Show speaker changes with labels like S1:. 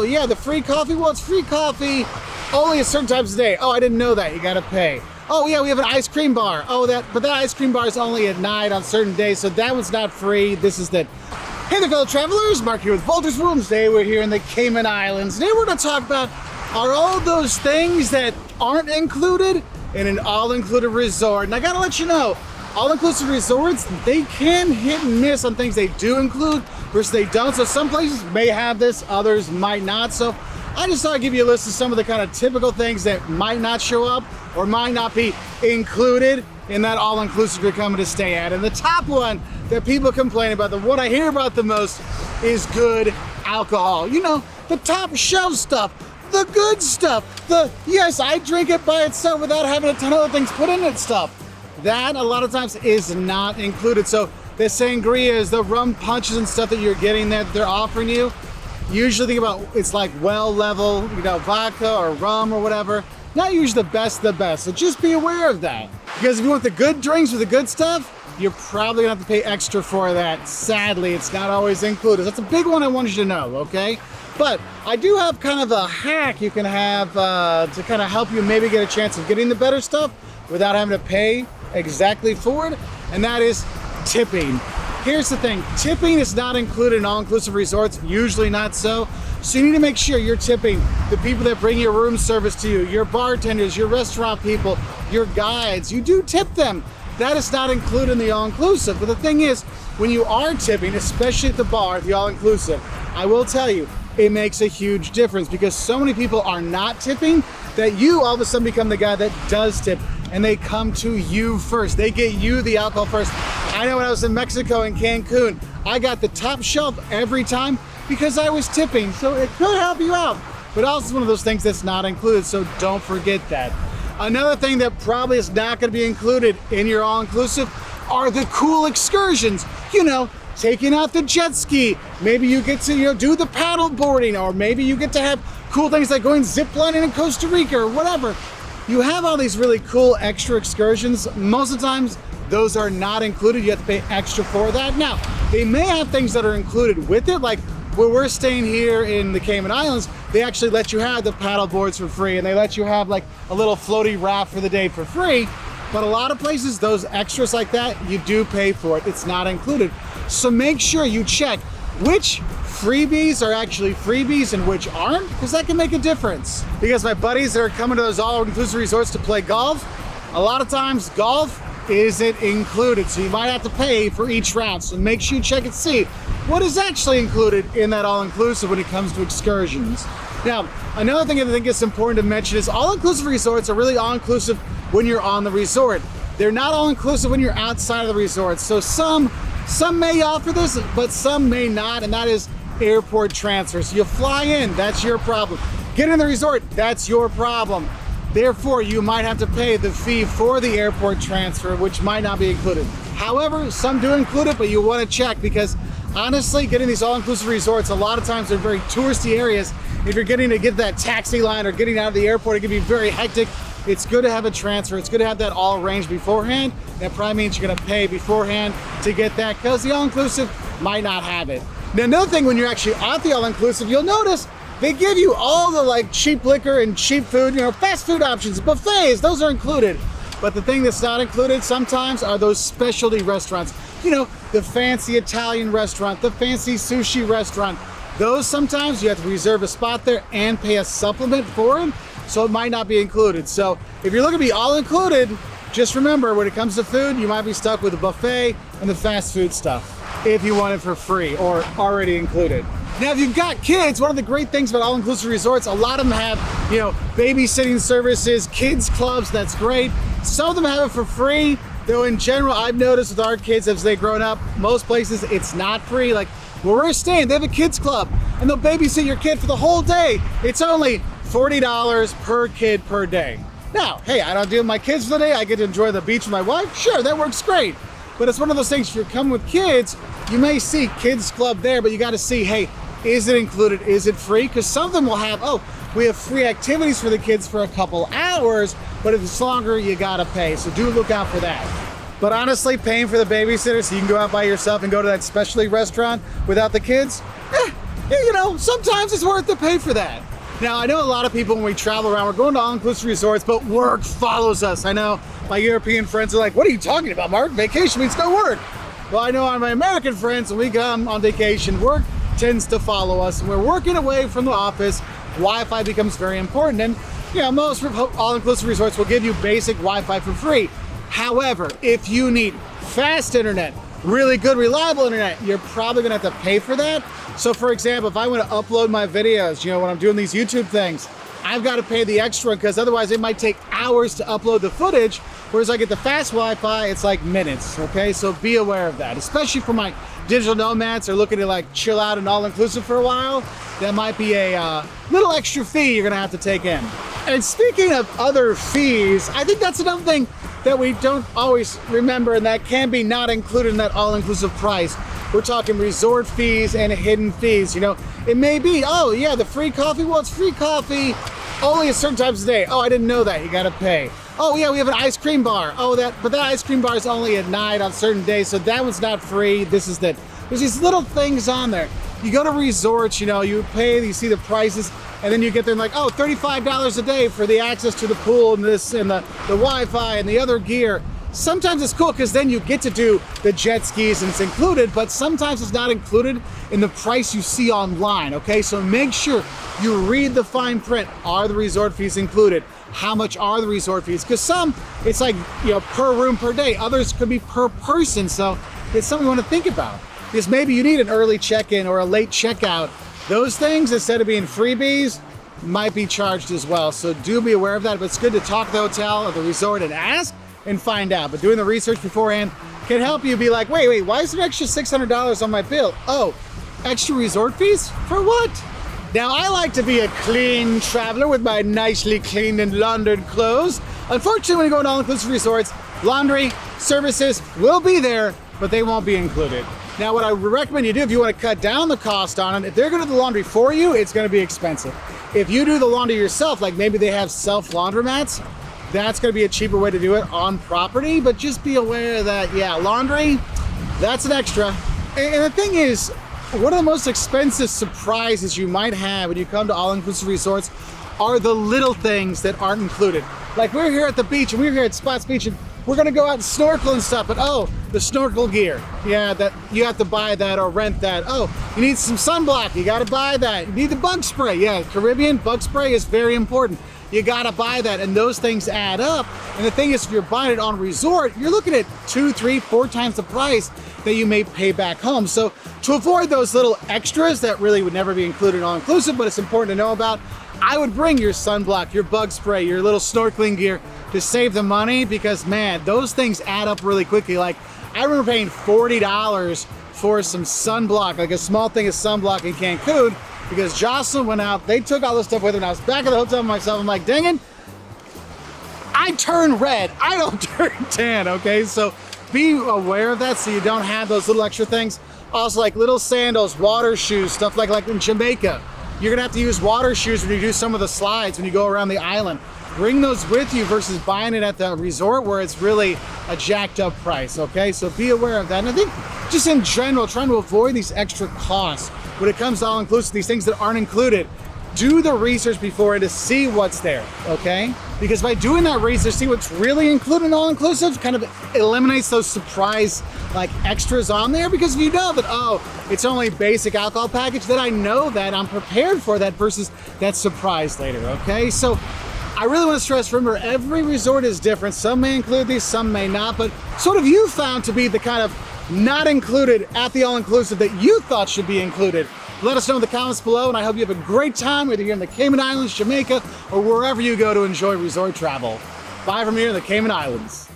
S1: oh yeah, the free coffee, well, it's free coffee only at certain times of the day. Oh, I didn't know that, you gotta pay. Oh yeah, we have an ice cream bar. Oh, but that ice cream bar is only at night on certain days, so that one's not free. This is that. Hey there, fellow travelers, Mark here with Wolters World, and today we're here in the Cayman Islands. Today we're gonna talk about, are all those things that aren't included in an all-included resort? And I gotta let you know, all-inclusive resorts, they can hit and miss on things they do include versus they don't. So some places may have this, others might not. So I just thought I'd give you a list of some of the kind of typical things that might not show up or might not be included in that all-inclusive you're coming to stay at. And the top one that people complain about, the one I hear about the most, is good alcohol. You know, the top shelf stuff, the good stuff, the, yes, I drink it by itself without having a ton of other things put in it stuff. That a lot of times is not included. So the sangrias, the rum punches and stuff that you're getting that they're offering you, usually think about it's like well level, you know, vodka or rum or whatever. Not usually the best of the best. So just be aware of that. Because if you want the good drinks with the good stuff, you're probably gonna have to pay extra for that. Sadly, it's not always included. That's a big one I wanted you to know, okay? But I do have kind of a hack you can have to kind of help you maybe get a chance of getting the better stuff without having to pay exactly for it, and that is tipping. Here's the thing, tipping is not included in all-inclusive resorts, usually not so. So you need to make sure you're tipping the people that bring your room service to you, your bartenders, your restaurant people, your guides. You do tip them. That is not included in the all-inclusive. But the thing is, when you are tipping, especially at the bar, the all-inclusive, I will tell you, it makes a huge difference because so many people are not tipping that you all of a sudden become the guy that does tip, and they come to you first. They get you the alcohol first. I know when I was in Mexico in Cancun, I got the top shelf every time because I was tipping, so it could help you out. But also it's one of those things that's not included, so don't forget that. Another thing that probably is not gonna be included in your all-inclusive are the cool excursions. You know, taking out the jet ski. Maybe you get to, you know, do the paddle boarding, or maybe you get to have cool things like going ziplining in Costa Rica or whatever. You have all these really cool extra excursions. Most of the times, those are not included. You have to pay extra for that. Now, they may have things that are included with it, like where we're staying here in the Cayman Islands, they actually let you have the paddle boards for free, and they let you have like a little floaty raft for the day for free. But a lot of places, those extras like that, you do pay for it. It's not included. So make sure you check which freebies are actually freebies and which aren't, because that can make a difference. Because my buddies that are coming to those all-inclusive resorts to play golf, a lot of times golf isn't included, so you might have to pay for each round. So make sure you check and see what is actually included in that all-inclusive when it comes to excursions. Now, another thing I think is important to mention is all-inclusive resorts are really all-inclusive when you're on the resort. They're not all-inclusive when you're outside of the resort. So some may offer this, but some may not, and that is airport transfers. You fly in, that's your problem. Get in the resort, that's your problem. Therefore, you might have to pay the fee for the airport transfer, which might not be included. However, some do include it, but you want to check because honestly, getting these all-inclusive resorts, a lot of times they're very touristy areas. If you're getting to get that taxi line or getting out of the airport, it can be very hectic. It's good to have a transfer. It's good to have that all arranged beforehand. That probably means you're gonna pay beforehand to get that because the all-inclusive might not have it. Now, another thing, when you're actually at the all-inclusive, you'll notice they give you all the like cheap liquor and cheap food, you know, fast food options, buffets, those are included. But the thing that's not included sometimes are those specialty restaurants. You know, the fancy Italian restaurant, the fancy sushi restaurant. Those sometimes you have to reserve a spot there and pay a supplement for them, so it might not be included. So if you're looking to be all included, just remember when it comes to food, you might be stuck with the buffet and the fast food stuff if you want it for free or already included. Now, if you've got kids, one of the great things about all-inclusive resorts, a lot of them have, you know, babysitting services, kids clubs, that's great. Some of them have it for free, though in general, I've noticed with our kids as they've grown up, most places it's not free. Like where we're staying, they have a kids club and they'll babysit your kid for the whole day. It's only $40 per kid per day. Now, hey, I don't deal with my kids for the day. I get to enjoy the beach with my wife. Sure, that works great. But it's one of those things, if you're coming with kids, you may see kids club there, but you got to see, hey, is it included? Is it free? Because some of them will have, oh, we have free activities for the kids for a couple hours, but if it's longer, you got to pay. So do look out for that. But honestly, paying for the babysitter so you can go out by yourself and go to that specialty restaurant without the kids, you know, sometimes it's worth to pay for that. Now, I know a lot of people when we travel around, we're going to all-inclusive resorts, but work follows us. I know my European friends are like, what are you talking about, Mark? Vacation means no work. Well, I know on my American friends, when we come on vacation, work tends to follow us. And we're working away from the office. Wi-Fi becomes very important. And, you know, most all-inclusive resorts will give you basic Wi-Fi for free. However, if you need fast internet, really good, reliable internet, you're probably gonna have to pay for that. So for example, if I want to upload my videos, you know, when I'm doing these YouTube things, I've got to pay the extra because otherwise it might take hours to upload the footage. Whereas I get the fast Wi-Fi, it's like minutes, okay? So be aware of that, especially for my digital nomads who are looking to like chill out and all-inclusive for a while. That might be a little extra fee you're gonna have to take in. And speaking of other fees, I think that's another thing that we don't always remember and that can be not included in that all-inclusive price. We're talking resort fees and hidden fees. You know, it may be, oh yeah, the free coffee, well, it's free coffee only at certain times of the day. Oh, I didn't know that, you gotta pay. Oh yeah, we have an ice cream bar. Oh, but that ice cream bar is only at night on certain days, so that one's not free. This is that. There's these little things on there. You go to resorts, you know, you pay, you see the prices, and then you get there and like, oh, $35 a day for the access to the pool and this and the Wi-Fi and the other gear. Sometimes it's cool because then you get to do the jet skis and it's included, but sometimes it's not included in the price you see online, okay? So make sure you read the fine print. Are the resort fees included? How much are the resort fees? Because some, it's like, you know, per room per day. Others could be per person, so it's something you want to think about. Because maybe you need an early check-in or a late checkout. Those things, instead of being freebies, might be charged as well. So do be aware of that, but it's good to talk to the hotel or the resort and ask and find out. But doing the research beforehand can help you be like, wait, why is there an extra $600 on my bill? Oh, extra resort fees? For what? Now, I like to be a clean traveler with my nicely cleaned and laundered clothes. Unfortunately, when you go to all-inclusive resorts, laundry services will be there, but they won't be included. Now, what I would recommend you do if you want to cut down the cost on it, if they're going to do the laundry for you, it's going to be expensive. If you do the laundry yourself, like maybe they have self-laundromats, that's going to be a cheaper way to do it on property, but just be aware that, yeah, laundry, that's an extra. And the thing is, one of the most expensive surprises you might have when you come to all-inclusive resorts are the little things that aren't included. Like we're here at the beach and we're here at Spots Beach and we're gonna go out and snorkel and stuff, but oh, the snorkel gear, yeah, that you have to buy that or rent that. Oh, you need some sunblock, you gotta buy that. You need the bug spray, yeah, Caribbean bug spray is very important. You gotta buy that, and those things add up. And the thing is, if you're buying it on resort, you're looking at 2, 3, 4 times the price that you may pay back home. So to avoid those little extras that really would never be included in all-inclusive, but it's important to know about, I would bring your sunblock, your bug spray, your little snorkeling gear to save the money because, man, those things add up really quickly. Like, I remember paying $40 for some sunblock, like a small thing of sunblock in Cancun, because Jocelyn went out, they took all this stuff with her, and I was back at the hotel myself. I'm like, dang it, I turn red, I don't turn tan, okay? So be aware of that so you don't have those little extra things. Also, like little sandals, water shoes, stuff like in Jamaica. You're gonna have to use water shoes when you do some of the slides when you go around the island. Bring those with you versus buying it at the resort where it's really a jacked up price, okay? So be aware of that. And I think just in general, trying to avoid these extra costs when it comes to all-inclusive, these things that aren't included, do the research before to see what's there, okay? Because by doing that research, see what's really included in all-inclusive, kind of eliminates those surprise like extras on there. Because if you know that, oh, it's only basic alcohol package, then I know that I'm prepared for that versus that surprise later, okay? So I really want to stress, remember, every resort is different. Some may include these, some may not, but sort of you found to be the kind of not included at the all-inclusive that you thought should be included. Let us know in the comments below, and I hope you have a great time, whether you're in the Cayman Islands, Jamaica, or wherever you go to enjoy resort travel. Bye from here in the Cayman Islands.